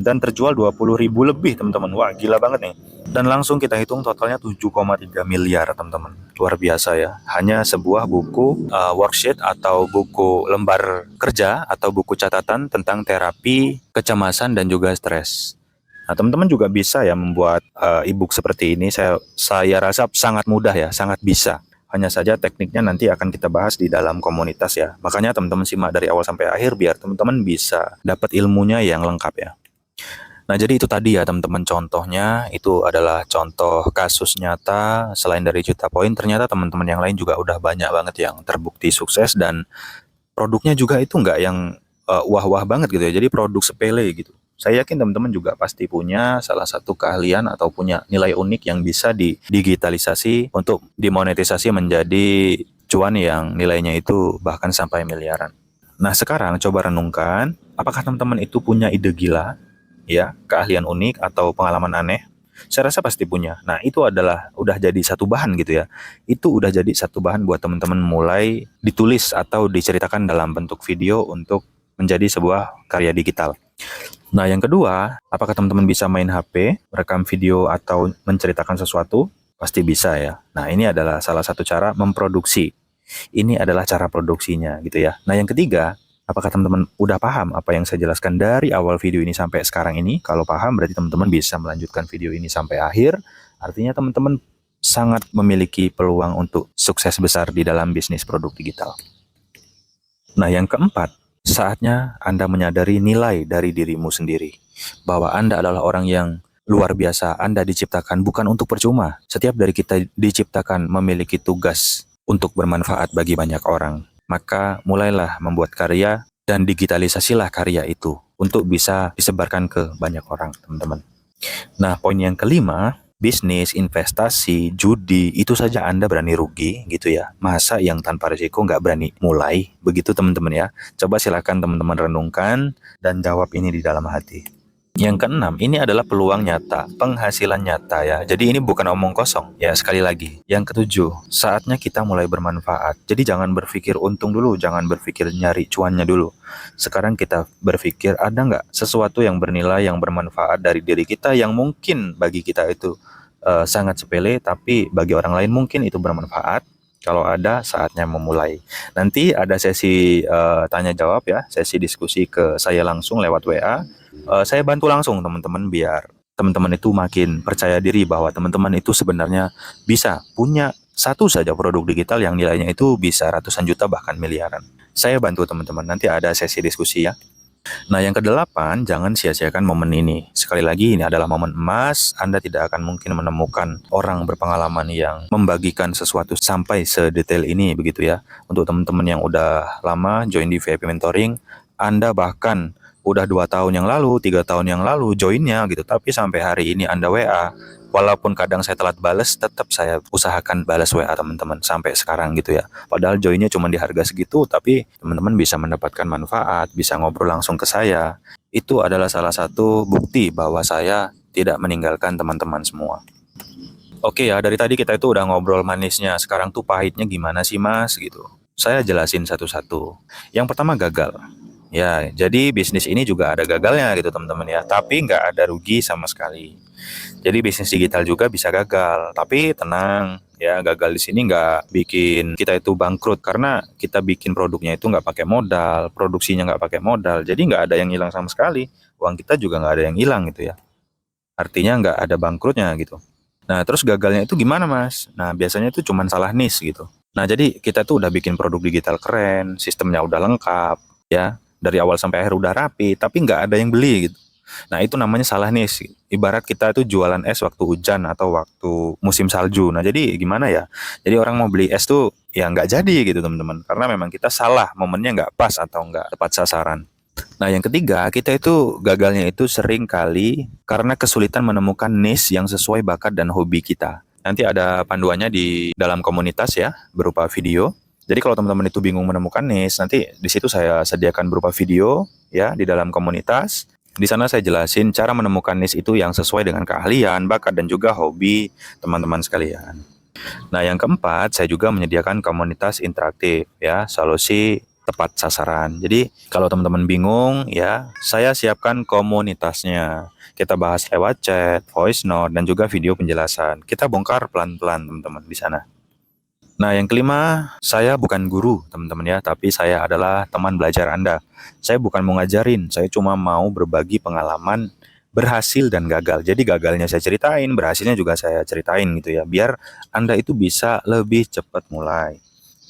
dan terjual 20.000 lebih teman-teman. Wah, gila banget nih. Dan langsung kita hitung totalnya 7,3 miliar teman-teman. Luar biasa ya. Hanya sebuah buku worksheet atau buku lembar kerja atau buku catatan tentang terapi kecemasan dan juga stres. Nah, teman-teman juga bisa ya membuat e-book seperti ini. Saya rasa sangat mudah ya, sangat bisa. Hanya saja tekniknya nanti akan kita bahas di dalam komunitas ya. Makanya teman-teman simak dari awal sampai akhir biar teman-teman bisa dapat ilmunya yang lengkap ya. Nah, jadi itu tadi ya teman-teman contohnya. Itu adalah contoh kasus nyata. Selain dari Juta Poin, ternyata teman-teman yang lain juga udah banyak banget yang terbukti sukses. Dan produknya juga itu nggak yang wah-wah banget gitu ya. Jadi produk sepele gitu. Saya yakin teman-teman juga pasti punya salah satu keahlian atau punya nilai unik yang bisa didigitalisasi untuk dimonetisasi menjadi cuan yang nilainya itu bahkan sampai miliaran. Nah, sekarang coba renungkan, apakah teman-teman itu punya ide gila, ya, keahlian unik atau pengalaman aneh? Saya rasa pasti punya. Nah, itu adalah udah jadi satu bahan gitu ya. Itu udah jadi satu bahan buat teman-teman mulai ditulis atau diceritakan dalam bentuk video untuk menjadi sebuah karya digital. Nah, yang kedua, apakah teman-teman bisa main HP, rekam video, atau menceritakan sesuatu? Pasti bisa ya. Nah, ini adalah salah satu cara memproduksi. Ini adalah cara produksinya gitu ya. Nah, yang ketiga, apakah teman-teman udah paham apa yang saya jelaskan dari awal video ini sampai sekarang ini? Kalau paham, berarti teman-teman bisa melanjutkan video ini sampai akhir. Artinya teman-teman sangat memiliki peluang untuk sukses besar di dalam bisnis produk digital. Nah, yang keempat, saatnya Anda menyadari nilai dari dirimu sendiri. Bahwa Anda adalah orang yang luar biasa. Anda diciptakan bukan untuk percuma. Setiap dari kita diciptakan memiliki tugas untuk bermanfaat bagi banyak orang. Maka mulailah membuat karya dan digitalisasilah karya itu untuk bisa disebarkan ke banyak orang, teman-teman. Nah, poin yang kelima, bisnis, investasi, judi, itu saja Anda berani rugi gitu ya. Masa yang tanpa risiko nggak berani mulai? Begitu teman-teman ya. Coba silakan teman-teman renungkan dan jawab ini di dalam hati. Yang keenam, ini adalah peluang nyata, penghasilan nyata ya. Jadi ini bukan omong kosong ya, sekali lagi. Yang ketujuh, saatnya kita mulai bermanfaat. Jadi jangan berpikir untung dulu, jangan berpikir nyari cuannya dulu. Sekarang kita berpikir ada nggak sesuatu yang bernilai, yang bermanfaat dari diri kita yang mungkin bagi kita itu sangat sepele, tapi bagi orang lain mungkin itu bermanfaat. Kalau ada, saatnya memulai. Nanti ada sesi tanya jawab ya, sesi diskusi ke saya langsung lewat WA. Saya bantu langsung teman-teman biar teman-teman itu makin percaya diri bahwa teman-teman itu sebenarnya bisa punya satu saja produk digital yang nilainya itu bisa ratusan juta bahkan miliaran. Saya bantu teman-teman, nanti ada sesi diskusi ya. Nah, yang kedelapan, jangan sia-siakan momen ini. Sekali lagi, ini adalah momen emas. Anda tidak akan mungkin menemukan orang berpengalaman yang membagikan sesuatu sampai sedetail ini, begitu ya. Untuk teman-teman yang udah lama join di VIP Mentoring, Anda bahkan udah 2 tahun yang lalu, 3 tahun yang lalu joinnya gitu. Tapi sampai hari ini Anda WA, walaupun kadang saya telat balas, tetap saya usahakan balas WA teman-teman sampai sekarang gitu ya. Padahal joinnya cuma di harga segitu, tapi teman-teman bisa mendapatkan manfaat, bisa ngobrol langsung ke saya. Itu adalah salah satu bukti bahwa saya tidak meninggalkan teman-teman semua. Oke ya, dari tadi kita itu udah ngobrol manisnya, sekarang tuh pahitnya gimana sih mas gitu. Saya jelasin satu-satu. Yang pertama gagal. Ya, jadi bisnis ini juga ada gagalnya gitu teman-teman ya, tapi nggak ada rugi sama sekali. Jadi bisnis digital juga bisa gagal, tapi tenang ya, gagal di sini nggak bikin kita itu bangkrut karena kita bikin produknya itu nggak pakai modal, produksinya nggak pakai modal, jadi nggak ada yang hilang sama sekali, uang kita juga nggak ada yang hilang gitu ya. Artinya nggak ada bangkrutnya gitu. Nah terus gagalnya itu gimana mas? Nah biasanya itu cuma salah niche gitu. Nah jadi kita tuh udah bikin produk digital keren, sistemnya udah lengkap ya, dari awal sampai akhir udah rapi, tapi nggak ada yang beli gitu. Nah itu namanya salah niche. Ibarat kita itu jualan es waktu hujan atau waktu musim salju. Nah jadi gimana ya? Jadi orang mau beli es tuh ya nggak jadi gitu teman-teman. Karena memang kita salah, momennya nggak pas atau nggak tepat sasaran. Nah yang ketiga, kita itu gagalnya itu sering kali karena kesulitan menemukan niche yang sesuai bakat dan hobi kita. Nanti ada panduannya di dalam komunitas ya, berupa video. Jadi kalau teman-teman itu bingung menemukan niche, nanti di situ saya sediakan berupa video ya di dalam komunitas. Di sana saya jelasin cara menemukan niche itu yang sesuai dengan keahlian, bakat, dan juga hobi teman-teman sekalian. Nah, yang keempat, saya juga menyediakan komunitas interaktif ya, solusi tepat sasaran. Jadi, kalau teman-teman bingung ya, saya siapkan komunitasnya. Kita bahas lewat chat, voice note, dan juga video penjelasan. Kita bongkar pelan-pelan teman-teman di sana. Nah, yang kelima, saya bukan guru, teman-teman ya, tapi saya adalah teman belajar Anda. Saya bukan mau ngajarin, saya cuma mau berbagi pengalaman berhasil dan gagal. Jadi gagalnya saya ceritain, berhasilnya juga saya ceritain gitu ya, biar Anda itu bisa lebih cepat mulai.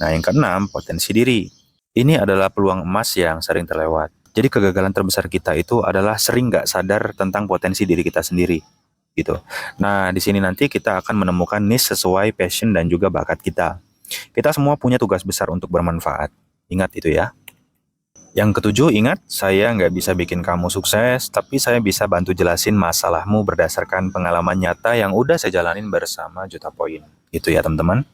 Nah, yang keenam, potensi diri. Ini adalah peluang emas yang sering terlewat. Jadi kegagalan terbesar kita itu adalah sering nggak sadar tentang potensi diri kita sendiri gitu. Nah, di sini nanti kita akan menemukan niche sesuai passion dan juga bakat kita. Kita semua punya tugas besar untuk bermanfaat. Ingat itu ya. Yang ketujuh, ingat, saya nggak bisa bikin kamu sukses, tapi saya bisa bantu jelasin masalahmu berdasarkan pengalaman nyata yang udah saya jalanin bersama Juta Poin. Gitu ya, teman-teman.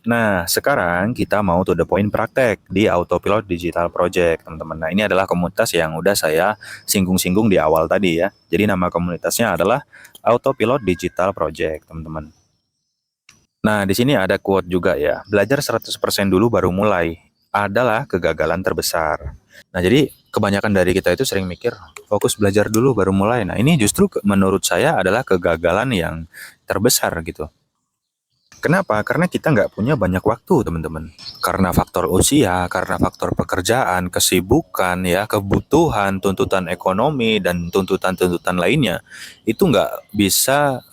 Nah, sekarang kita mau to the point praktek di Autopilot Digital Project, teman-teman. Nah, ini adalah komunitas yang udah saya singgung-singgung di awal tadi ya. Jadi nama komunitasnya adalah Autopilot Digital Project, teman-teman. Nah, di sini ada quote juga ya. Belajar 100% dulu baru mulai adalah kegagalan terbesar. Nah, jadi kebanyakan dari kita itu sering mikir, fokus belajar dulu baru mulai. Nah, ini justru menurut saya adalah kegagalan yang terbesar gitu. Kenapa? Karena kita nggak punya banyak waktu, teman-teman. Karena faktor usia, karena faktor pekerjaan, kesibukan, ya, kebutuhan, tuntutan ekonomi, dan tuntutan-tuntutan lainnya, itu nggak bisa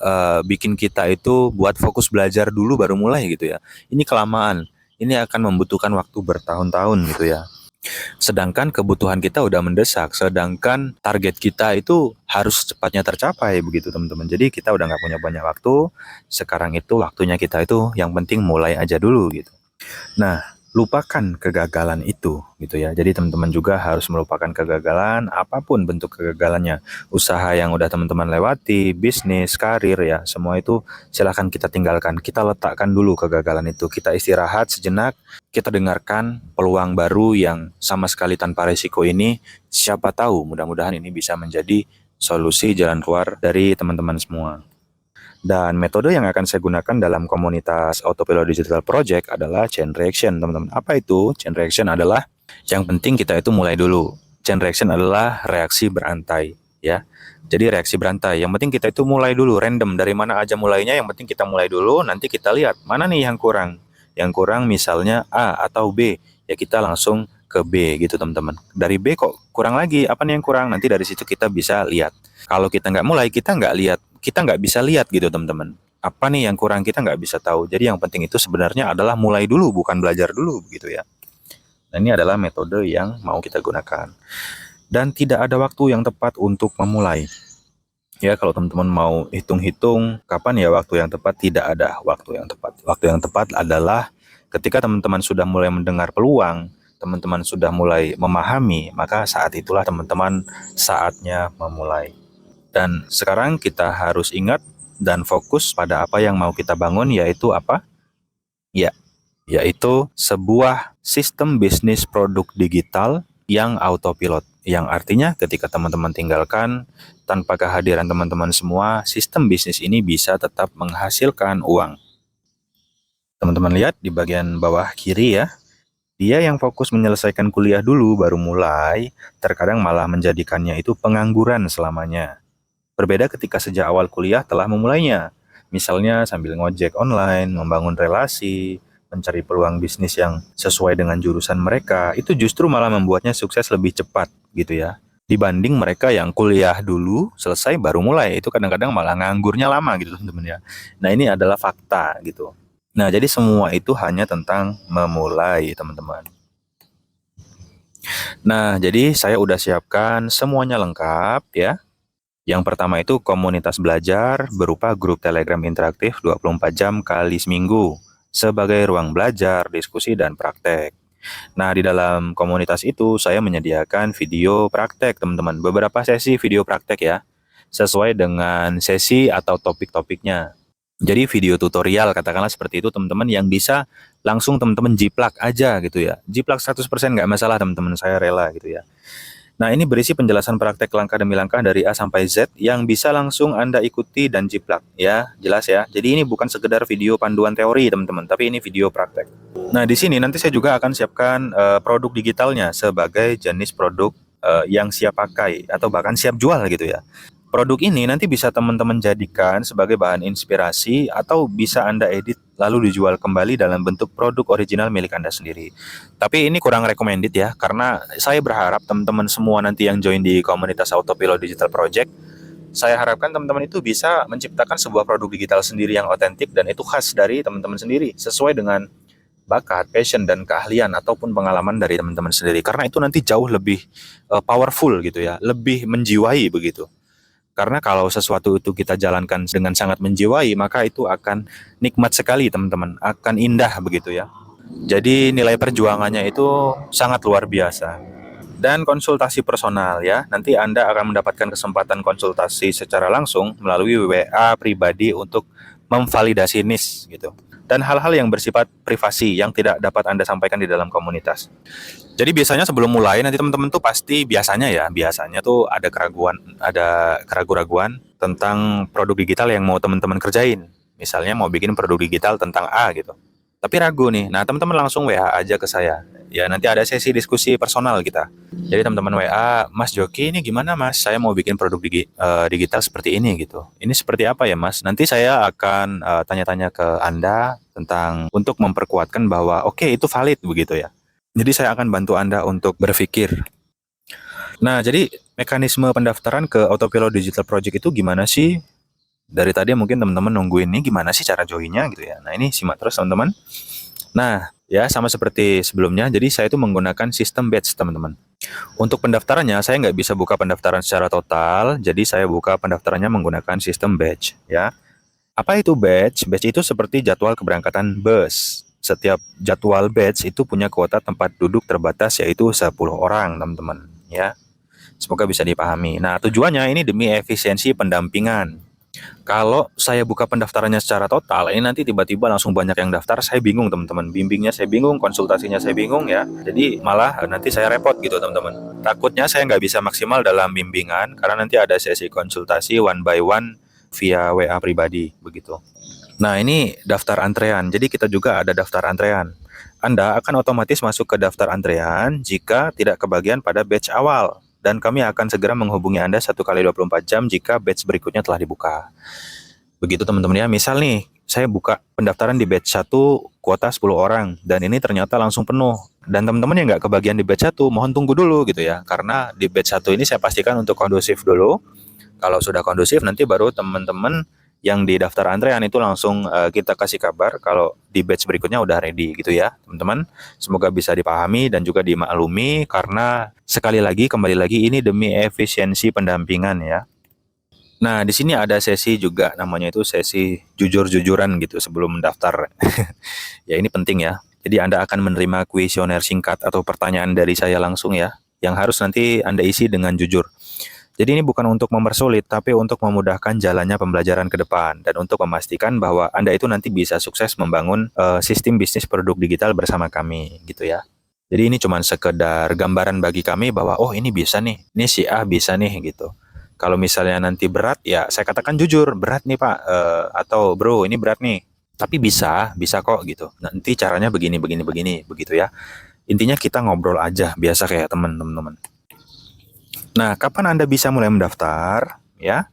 bikin kita itu buat fokus belajar dulu baru mulai gitu ya. Ini kelamaan. Ini akan membutuhkan waktu bertahun-tahun gitu ya. Sedangkan kebutuhan kita udah mendesak, sedangkan target kita itu harus cepatnya tercapai begitu teman-teman. Jadi kita udah nggak punya banyak waktu, sekarang itu waktunya kita itu yang penting mulai aja dulu gitu. Nah, lupakan kegagalan itu gitu ya. Jadi teman-teman juga harus melupakan kegagalan, apapun bentuk kegagalannya. Usaha yang udah teman-teman lewati, bisnis, karir ya, semua itu silahkan kita tinggalkan. Kita letakkan dulu kegagalan itu. Kita istirahat sejenak, kita dengarkan peluang baru yang sama sekali tanpa risiko ini. Siapa tahu mudah-mudahan ini bisa menjadi solusi jalan keluar dari teman-teman semua. Dan metode yang akan saya gunakan dalam komunitas Autopilot Digital Project adalah chain reaction, teman-teman. Apa itu? Chain reaction adalah yang penting kita itu mulai dulu. Chain reaction adalah reaksi berantai, ya. Jadi reaksi berantai. Yang penting kita itu mulai dulu, random dari mana aja mulainya. Yang penting kita mulai dulu. Nanti kita lihat mana nih yang kurang. Yang kurang misalnya A atau B, ya kita langsung ke B gitu, teman-teman. Dari B kok kurang lagi, apa nih yang kurang? Nanti dari situ kita bisa lihat. Kalau kita nggak mulai, kita nggak lihat, kita nggak bisa lihat gitu, teman-teman. Apa nih yang kurang, kita nggak bisa tahu. Jadi yang penting itu sebenarnya adalah mulai dulu, bukan belajar dulu gitu ya. Nah, ini adalah metode yang mau kita gunakan. Dan tidak ada waktu yang tepat untuk memulai. Ya, kalau teman-teman mau hitung-hitung kapan ya waktu yang tepat, tidak ada waktu yang tepat. Waktu yang tepat adalah ketika teman-teman sudah mulai mendengar peluang, teman-teman sudah mulai memahami, maka saat itulah teman-teman saatnya memulai. Dan sekarang kita harus ingat dan fokus pada apa yang mau kita bangun, yaitu apa? Ya, yaitu sebuah sistem bisnis produk digital yang autopilot. Yang artinya ketika teman-teman tinggalkan, tanpa kehadiran teman-teman semua, sistem bisnis ini bisa tetap menghasilkan uang. Teman-teman lihat di bagian bawah kiri ya, dia yang fokus menyelesaikan kuliah dulu baru mulai, terkadang malah menjadikannya itu pengangguran selamanya. Berbeda ketika sejak awal kuliah telah memulainya. Misalnya sambil ngojek online, membangun relasi, mencari peluang bisnis yang sesuai dengan jurusan mereka, itu justru malah membuatnya sukses lebih cepat gitu ya. Dibanding mereka yang kuliah dulu, selesai baru mulai, itu kadang-kadang malah nganggurnya lama gitu teman-teman ya. Nah, ini adalah fakta gitu. Nah, jadi semua itu hanya tentang memulai teman-teman. Nah, jadi saya udah siapkan semuanya lengkap ya. Yang pertama itu komunitas belajar berupa grup Telegram interaktif 24 jam kali seminggu sebagai ruang belajar, diskusi, dan praktek. Nah, di dalam komunitas itu saya menyediakan video praktek, teman-teman. Beberapa sesi video praktek ya, sesuai dengan sesi atau topik-topiknya. Jadi video tutorial, katakanlah seperti itu, teman-teman, yang bisa langsung teman-teman jiplak aja gitu ya. Jiplak 100% nggak masalah, teman-teman, saya rela gitu ya. Nah, ini berisi penjelasan praktek langkah demi langkah dari A sampai Z yang bisa langsung Anda ikuti dan jiplak ya, jelas ya. Jadi ini bukan sekedar video panduan teori, teman-teman, tapi ini video praktek. Nah, di sini nanti saya juga akan siapkan produk digitalnya sebagai jenis produk yang siap pakai atau bahkan siap jual gitu ya. Produk ini nanti bisa teman-teman jadikan sebagai bahan inspirasi atau bisa Anda edit lalu dijual kembali dalam bentuk produk original milik Anda sendiri. Tapi ini kurang recommended ya, karena saya berharap teman-teman semua nanti yang join di komunitas Autopilot Digital Project, saya harapkan teman-teman itu bisa menciptakan sebuah produk digital sendiri yang otentik dan itu khas dari teman-teman sendiri, sesuai dengan bakat, passion, dan keahlian ataupun pengalaman dari teman-teman sendiri. Karena itu nanti jauh lebih powerful gitu ya, lebih menjiwai begitu. Karena kalau sesuatu itu kita jalankan dengan sangat menjiwai, maka itu akan nikmat sekali teman-teman, akan indah begitu ya. Jadi nilai perjuangannya itu sangat luar biasa. Dan konsultasi personal ya, nanti Anda akan mendapatkan kesempatan konsultasi secara langsung melalui WA pribadi untuk memvalidasi niche gitu. Dan hal-hal yang bersifat privasi yang tidak dapat Anda sampaikan di dalam komunitas. Jadi biasanya sebelum mulai nanti teman-teman tuh pasti biasanya tuh ada keraguan-raguan tentang produk digital yang mau teman-teman kerjain. Misalnya mau bikin produk digital tentang A gitu. Tapi ragu nih. Nah, teman-teman langsung WA aja ke saya. Ya, nanti ada sesi diskusi personal kita. Jadi teman-teman WA, Mas Joki ini gimana Mas? Saya mau bikin produk digital seperti ini gitu. Ini seperti apa ya Mas? Nanti saya akan tanya-tanya ke Anda tentang untuk memperkuatkan bahwa oke, itu valid begitu ya. Jadi saya akan bantu Anda untuk berpikir. Nah, jadi mekanisme pendaftaran ke Autopilot Digital Project itu gimana sih? Dari tadi mungkin teman-teman nungguin nih gimana sih cara joinnya gitu ya. Nah, ini simak terus teman-teman. Nah, ya sama seperti sebelumnya, jadi saya itu menggunakan sistem batch teman-teman. Untuk pendaftarannya, saya nggak bisa buka pendaftaran secara total, jadi saya buka pendaftarannya menggunakan sistem batch ya. Apa itu batch? Batch itu seperti jadwal keberangkatan bus. setiap jadwal batch itu punya kuota tempat duduk terbatas yaitu 10 orang, teman-teman, ya. Semoga bisa dipahami. Nah, tujuannya ini demi efisiensi pendampingan. Kalau saya buka pendaftarannya secara total, ini nanti tiba-tiba langsung banyak yang daftar, saya bingung teman-teman. Bimbingnya saya bingung, konsultasinya saya bingung ya. Jadi malah nanti saya repot gitu teman-teman. Takutnya saya nggak bisa maksimal dalam bimbingan, karena nanti ada sesi konsultasi one by one via WA pribadi, begitu. Nah, ini daftar antrean. Jadi kita juga ada daftar antrean. Anda akan otomatis masuk ke daftar antrean jika tidak kebagian pada batch awal. Dan kami akan segera menghubungi Anda 1 kali 24 jam jika batch berikutnya telah dibuka. Begitu teman-teman ya. Misal nih, saya buka pendaftaran di batch 1 kuota 10 orang. Dan ini ternyata langsung penuh. Dan teman-teman yang nggak kebagian di batch 1, mohon tunggu dulu gitu ya. Karena di batch 1 ini saya pastikan untuk kondusif dulu. Kalau sudah kondusif, nanti baru teman-teman yang di daftar antrean itu langsung kita kasih kabar kalau di batch berikutnya udah ready gitu ya teman-teman. Semoga bisa dipahami dan juga dimaklumi, karena sekali lagi kembali lagi ini demi efisiensi pendampingan ya. Nah, di sini ada sesi juga, namanya itu sesi jujur-jujuran gitu sebelum mendaftar. Ya, ini penting ya. Jadi Anda akan menerima kuesioner singkat atau pertanyaan dari saya langsung ya, yang harus nanti Anda isi dengan jujur. Jadi ini bukan untuk mempersulit, tapi untuk memudahkan jalannya pembelajaran ke depan dan untuk memastikan bahwa Anda itu nanti bisa sukses membangun sistem bisnis produk digital bersama kami, gitu ya. Jadi ini cuma sekedar gambaran bagi kami bahwa oh ini bisa nih, ini si A bisa nih gitu. Kalau misalnya nanti berat, ya saya katakan jujur, berat nih Pak, atau bro ini berat nih. Tapi bisa kok gitu. Nanti caranya begini, begitu ya. Intinya kita ngobrol aja, biasa kayak teman-teman. Nah, kapan Anda bisa mulai mendaftar? Ya,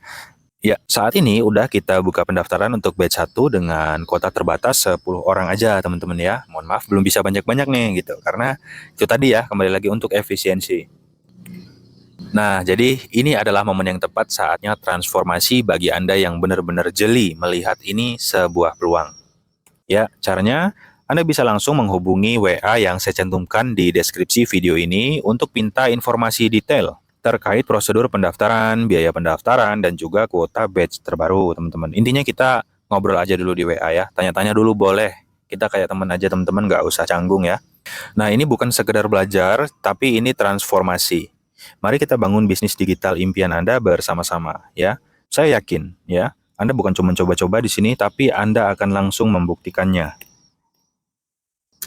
saat ini udah kita buka pendaftaran untuk batch 1 dengan kuota terbatas 10 orang aja, teman-teman ya. Mohon maaf, belum bisa banyak-banyak nih, gitu. Karena itu tadi ya, kembali lagi untuk efisiensi. Nah, jadi ini adalah momen yang tepat saatnya transformasi bagi Anda yang benar-benar jeli melihat ini sebuah peluang. Ya, caranya Anda bisa langsung menghubungi WA yang saya cantumkan di deskripsi video ini untuk minta informasi detail terkait prosedur pendaftaran, biaya pendaftaran, dan juga kuota batch terbaru, teman-teman. Intinya kita ngobrol aja dulu di WA ya, tanya-tanya dulu boleh. Kita kayak teman aja teman-teman, nggak usah canggung ya. Nah, ini bukan sekedar belajar, tapi ini transformasi. Mari kita bangun bisnis digital impian Anda bersama-sama ya. Saya yakin ya, Anda bukan cuma coba-coba di sini, tapi Anda akan langsung membuktikannya.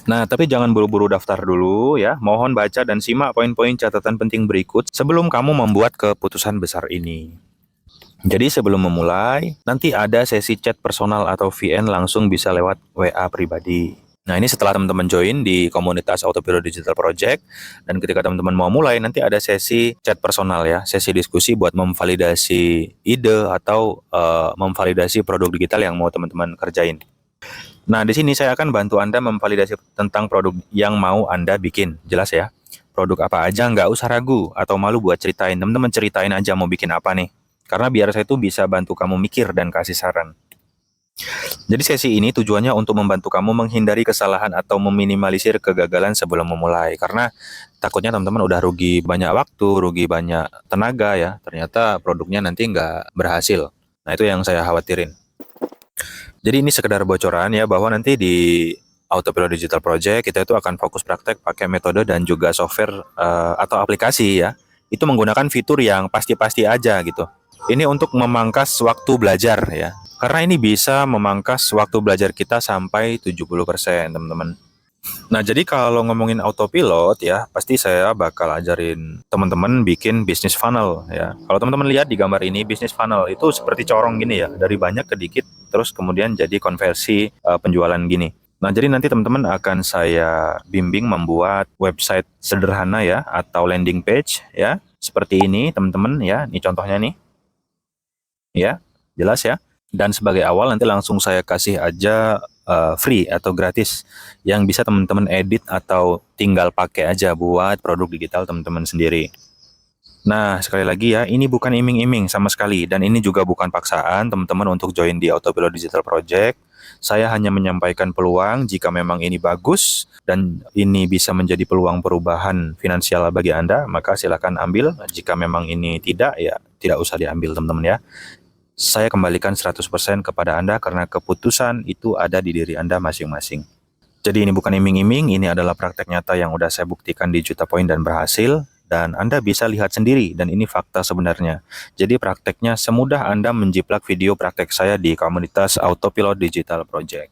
Nah, tapi jangan buru-buru daftar dulu ya. Mohon baca dan simak poin-poin catatan penting berikut sebelum kamu membuat keputusan besar ini. Jadi sebelum memulai, nanti ada sesi chat personal atau VN langsung bisa lewat WA pribadi. Nah, ini setelah teman-teman join di komunitas Autopilot Digital Project, dan ketika teman-teman mau mulai, nanti ada sesi chat personal ya, sesi diskusi buat memvalidasi ide atau memvalidasi produk digital yang mau teman-teman kerjain. Nah, di sini saya akan bantu Anda memvalidasi tentang produk yang mau Anda bikin. Jelas ya? Produk apa aja, nggak usah ragu atau malu buat ceritain. Teman-teman ceritain aja mau bikin apa nih. Karena biar saya tuh bisa bantu kamu mikir dan kasih saran. Jadi sesi ini tujuannya untuk membantu kamu menghindari kesalahan atau meminimalisir kegagalan sebelum memulai. Karena takutnya teman-teman udah rugi banyak waktu, rugi banyak tenaga ya. Ternyata produknya nanti nggak berhasil. Nah, itu yang saya khawatirin. Jadi ini sekedar bocoran ya, bahwa nanti di Autopilot Digital Project kita itu akan fokus praktek pakai metode dan juga software atau aplikasi ya. Itu menggunakan fitur yang pasti-pasti aja gitu. Ini untuk memangkas waktu belajar ya. Karena ini bisa memangkas waktu belajar kita sampai 70%, teman-teman. Nah, jadi kalau ngomongin autopilot ya, pasti saya bakal ajarin teman-teman bikin bisnis funnel ya. Kalau teman-teman lihat di gambar ini, bisnis funnel itu seperti corong gini ya, dari banyak ke dikit, terus kemudian jadi konversi penjualan gini. Nah, jadi nanti teman-teman akan saya bimbing membuat website sederhana ya, atau landing page ya, seperti ini teman-teman ya. Ini contohnya nih, ya, jelas ya. Dan sebagai awal nanti langsung saya kasih aja free atau gratis yang bisa teman-teman edit atau tinggal pakai aja buat produk digital teman-teman sendiri. Nah, sekali lagi ya, ini bukan iming-iming sama sekali, dan ini juga bukan paksaan teman-teman untuk join di Autopilot Digital Project. Saya hanya menyampaikan peluang jika memang ini bagus dan ini bisa menjadi peluang perubahan finansial bagi Anda, maka silakan ambil. Jika memang ini tidak, ya tidak usah diambil teman-teman ya. Saya kembalikan 100% kepada Anda karena keputusan itu ada di diri Anda masing-masing. Jadi ini bukan iming-iming, ini adalah praktek nyata yang udah saya buktikan di Juta Poin dan berhasil. Dan Anda bisa lihat sendiri, dan ini fakta sebenarnya. Jadi prakteknya semudah Anda menjiplak video praktek saya di komunitas Autopilot Digital Project.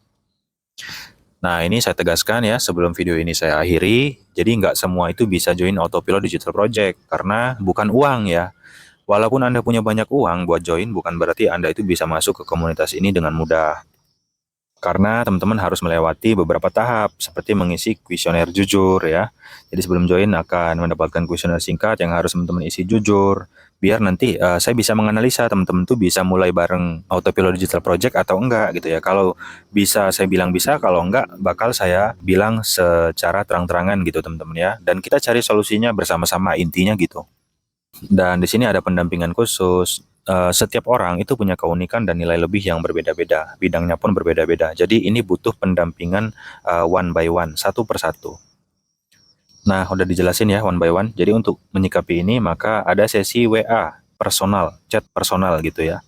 Nah, ini saya tegaskan ya sebelum video ini saya akhiri. Jadi nggak semua itu bisa join Autopilot Digital Project, karena bukan uang ya. Walaupun Anda punya banyak uang buat join, bukan berarti Anda itu bisa masuk ke komunitas ini dengan mudah. Karena teman-teman harus melewati beberapa tahap, seperti mengisi kuesioner jujur ya. Jadi sebelum join akan mendapatkan kuesioner singkat yang harus teman-teman isi jujur, biar nanti saya bisa menganalisa teman-teman tuh bisa mulai bareng Autopilot Digital Project atau enggak gitu ya. Kalau bisa saya bilang bisa, kalau enggak bakal saya bilang secara terang-terangan gitu teman-teman ya. Dan kita cari solusinya bersama-sama, intinya gitu. Dan di sini ada pendampingan khusus. Setiap orang itu punya keunikan dan nilai lebih yang berbeda-beda. Bidangnya pun berbeda-beda. Jadi ini butuh pendampingan one by one, satu persatu. Nah, udah dijelasin ya one by one. Jadi untuk menyikapi ini maka ada sesi WA personal, chat personal gitu ya.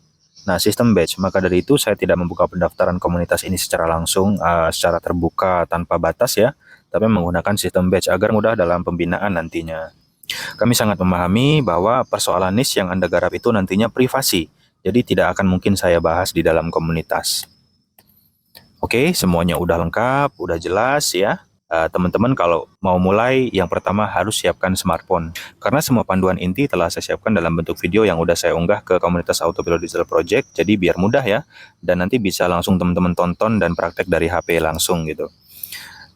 Nah, sistem batch. Maka dari itu saya tidak membuka pendaftaran komunitas ini secara langsung, secara terbuka tanpa batas ya, tapi menggunakan sistem batch agar mudah dalam pembinaan nantinya. Kami sangat memahami bahwa persoalan niche yang Anda garap itu nantinya privasi, jadi tidak akan mungkin saya bahas di dalam komunitas. Oke, semuanya udah lengkap, udah jelas ya. Teman-teman kalau mau mulai, yang pertama harus siapkan smartphone. Karena semua panduan inti telah saya siapkan dalam bentuk video yang udah saya unggah ke komunitas Autopilot Digital Project, jadi biar mudah ya. Dan nanti bisa langsung teman-teman tonton dan praktek dari HP langsung gitu.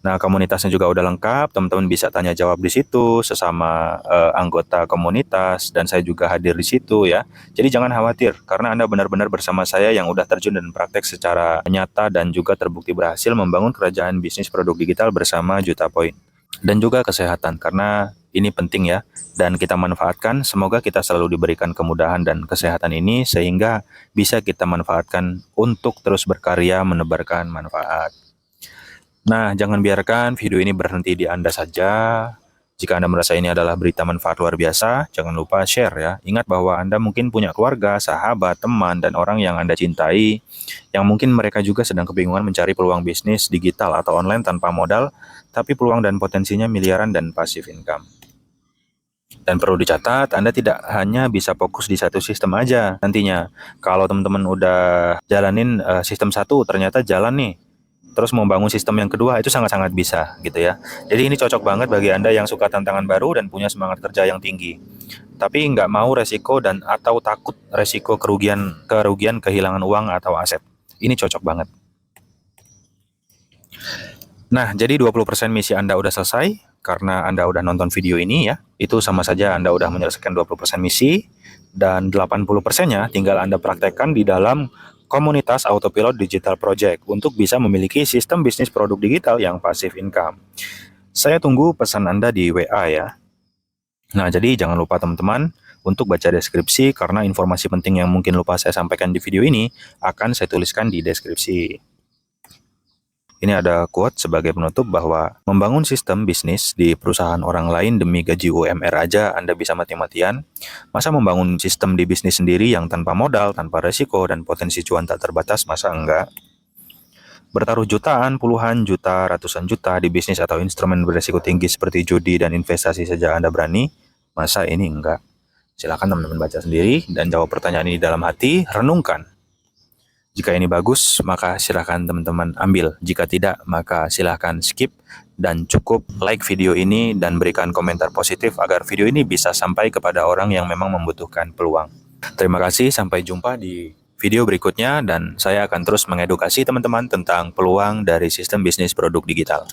Nah, komunitasnya juga udah lengkap, teman-teman bisa tanya jawab di situ sesama anggota komunitas, dan saya juga hadir di situ ya. Jadi jangan khawatir, karena Anda benar-benar bersama saya yang udah terjun dan praktek secara nyata dan juga terbukti berhasil membangun kerajaan bisnis produk digital bersama Juta Poin. Dan juga kesehatan, karena ini penting ya, dan kita manfaatkan. Semoga kita selalu diberikan kemudahan dan kesehatan ini, sehingga bisa kita manfaatkan untuk terus berkarya menebarkan manfaat. Nah, jangan biarkan video ini berhenti di Anda saja. Jika Anda merasa ini adalah berita manfaat luar biasa, jangan lupa share ya. Ingat bahwa Anda mungkin punya keluarga, sahabat, teman, dan orang yang Anda cintai, yang mungkin mereka juga sedang kebingungan mencari peluang bisnis digital atau online tanpa modal, tapi peluang dan potensinya miliaran dan passive income. Dan perlu dicatat, Anda tidak hanya bisa fokus di satu sistem aja nantinya. Kalau teman-teman udah jalanin sistem satu, ternyata jalan nih, terus mau bangun sistem yang kedua, itu sangat-sangat bisa gitu ya. Jadi ini cocok banget bagi Anda yang suka tantangan baru dan punya semangat kerja yang tinggi, tapi nggak mau resiko dan atau takut resiko kerugian kehilangan uang atau aset. Ini cocok banget. Nah, jadi 20% misi Anda udah selesai karena Anda udah nonton video ini ya. Itu sama saja Anda udah menyelesaikan 20% misi, dan 80%-nya tinggal Anda praktekkan di dalam komunitas Autopilot Digital Project untuk bisa memiliki sistem bisnis produk digital yang passive income. Saya tunggu pesan Anda di WA ya. Nah, jadi jangan lupa teman-teman untuk baca deskripsi, karena informasi penting yang mungkin lupa saya sampaikan di video ini akan saya tuliskan di deskripsi. Ini ada quote sebagai penutup bahwa membangun sistem bisnis di perusahaan orang lain demi gaji UMR aja Anda bisa mati-matian. Masa membangun sistem di bisnis sendiri yang tanpa modal, tanpa resiko, dan potensi cuan tak terbatas, masa enggak? Bertaruh jutaan, puluhan juta, ratusan juta di bisnis atau instrumen beresiko tinggi seperti judi dan investasi saja Anda berani, masa ini enggak? Silakan teman-teman baca sendiri dan jawab pertanyaan ini dalam hati, renungkan. Jika ini bagus, maka silahkan teman-teman ambil. Jika tidak, maka silahkan skip. Dan cukup like video ini dan berikan komentar positif agar video ini bisa sampai kepada orang yang memang membutuhkan peluang. Terima kasih, sampai jumpa di video berikutnya. Dan saya akan terus mengedukasi teman-teman tentang peluang dari sistem bisnis produk digital.